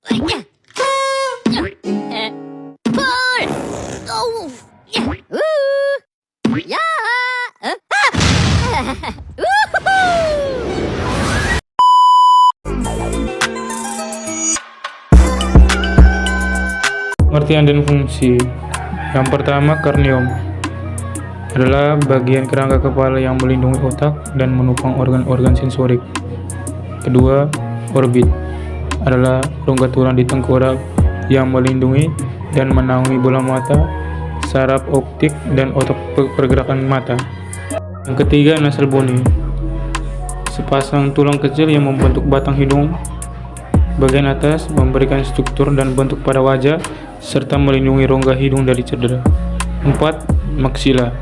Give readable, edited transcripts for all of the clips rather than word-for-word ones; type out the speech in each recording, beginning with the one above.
Pull! Oh! Ya! Pengertian dan fungsi. Yang pertama, karnium adalah bagian kerangka kepala yang melindungi otak dan menopang organ-organ sensorik. Kedua, orbit adalah rongga tulang di tengkorak yang melindungi dan menaungi bola mata, saraf optik, dan otak pergerakan mata. Yang ketiga, nasal boni, sepasang tulang kecil yang membentuk batang hidung bagian atas, memberikan struktur dan bentuk pada wajah, serta melindungi rongga hidung dari cedera. 4. Maksila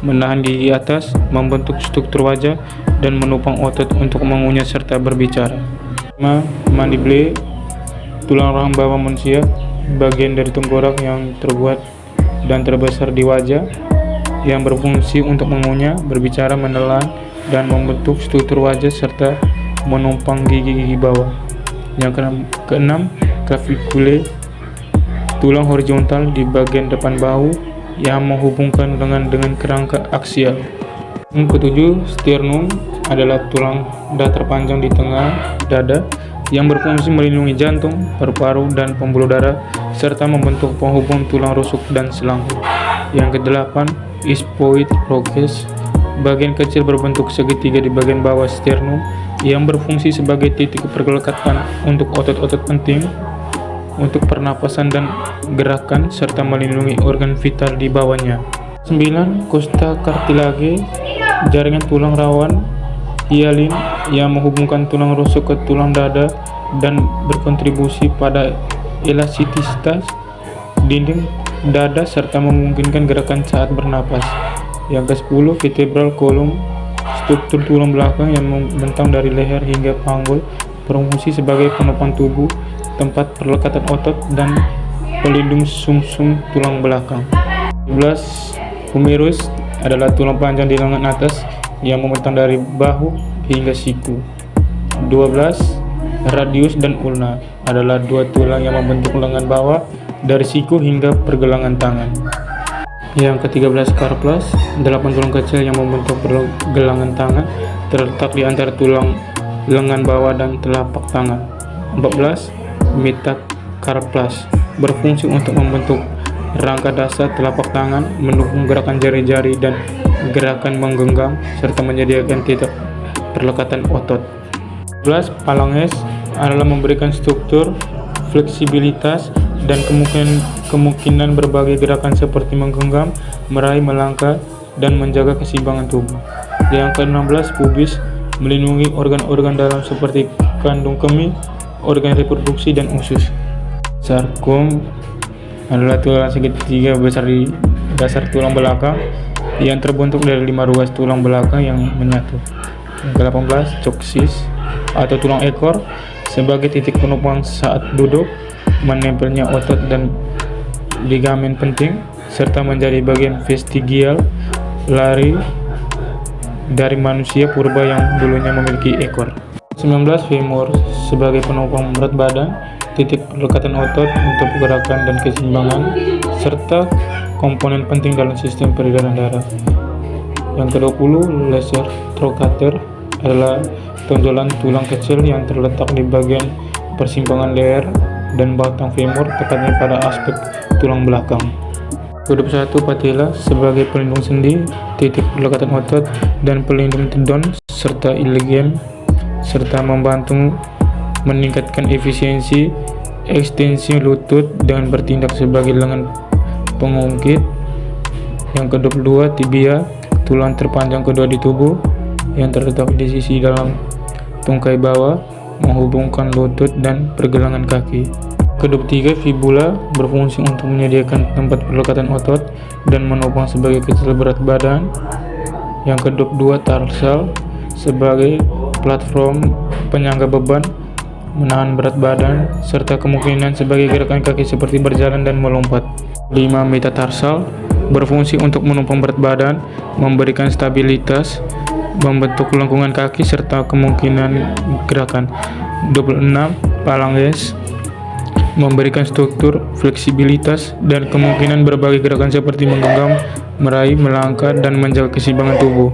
menahan gigi atas, membentuk struktur wajah, dan menopang otot untuk mengunyah serta berbicara. 5. Mandible, tulang rahang bawah manusia, bagian dari tengkorak yang terbuat dan terbesar di wajah, yang berfungsi untuk mengunyah, berbicara, menelan, dan membentuk struktur wajah serta menopang gigi-gigi bawah. Yang keenam, clavicule, tulang horizontal di bagian depan bahu yang menghubungkan lengan dengan kerangka aksial. Yang ketujuh, sternum adalah tulang datar panjang di tengah dada yang berfungsi melindungi jantung, paru-paru, dan pembuluh darah serta membentuk penghubung tulang rusuk dan selangkung. Yang kedelapan, ischoid bronchus, bagian kecil berbentuk segitiga di bagian bawah sternum yang berfungsi sebagai titik pergelekatan untuk otot-otot penting untuk pernapasan dan gerakan serta melindungi organ vital di bawahnya. 9. Costa cartilage, jaringan tulang rawan hialin yang menghubungkan tulang rusuk ke tulang dada dan berkontribusi pada elastisitas dinding dada serta memungkinkan gerakan saat bernapas. Yang ke-10, vertebral column, struktur tulang belakang yang membentang dari leher hingga panggul, berfungsi sebagai penopang tubuh, tempat perlekatan otot, dan pelindung sumsum tulang belakang. 11. Humerus adalah tulang panjang di lengan atas yang membentang dari bahu hingga siku. 12. Radius dan ulna adalah dua tulang yang membentuk lengan bawah dari siku hingga pergelangan tangan. Yang ke-13, carpus, 8 tulang kecil yang membentuk pergelangan tangan terletak di antara tulang lengan bawah dan telapak tangan. 14. Metacarpus, berfungsi untuk membentuk rangka dasar telapak tangan, mendukung gerakan jari-jari dan gerakan menggenggam, serta menyediakan titik perlekatan otot. 12. Phalanges adalah memberikan struktur, fleksibilitas, dan kemungkinan berbagai gerakan seperti menggenggam, meraih, melangkah, dan menjaga keseimbangan tubuh. Yang ke-16, pubis, melindungi organ-organ dalam seperti kandung kemih, organ reproduksi, dan usus. Sarkom adalah tulang segitiga besar di dasar tulang belakang yang terbentuk dari 5 ruas tulang belakang yang menyatu. Yang ke-18, coccyx atau tulang ekor, sebagai titik penopang saat duduk, menempelnya otot dan ligamen penting, serta menjadi bagian vestigial lari dari manusia purba yang dulunya memiliki ekor. 19. Femur, sebagai penopang berat badan, titik perlekatan otot untuk gerakan dan keseimbangan, serta komponen penting dalam sistem peredaran darah. Yang ke-20, lesser trochanter adalah tonjolan tulang kecil yang terletak di bagian persimpangan leher dan batang femur, tepatnya pada aspek tulang belakang. Ke-21, patella, sebagai pelindung sendi, titik perlekatan otot, dan pelindung tendon serta ligament, serta membantu meningkatkan efisiensi ekstensi lutut dengan bertindak sebagai lengan pengungkit. Yang ke-22, tibia, tulang terpanjang kedua di tubuh yang terletak di sisi dalam tungkai bawah, menghubungkan lutut dan pergelangan kaki. Ke-23, fibula, berfungsi untuk menyediakan tempat perlekatan otot dan menopang sebagai kecil berat badan. Yang ke-22, tarsal, sebagai platform penyangga beban, menahan berat badan, serta kemungkinan sebagai gerakan kaki seperti berjalan dan melompat. 5. Metatarsal, berfungsi untuk menopang berat badan, memberikan stabilitas, membentuk lengkungan kaki, serta kemungkinan gerakan. 26. Phalanges, memberikan struktur, fleksibilitas, dan kemungkinan berbagai gerakan seperti menggenggam, meraih, melangkah, dan menjaga keseimbangan tubuh.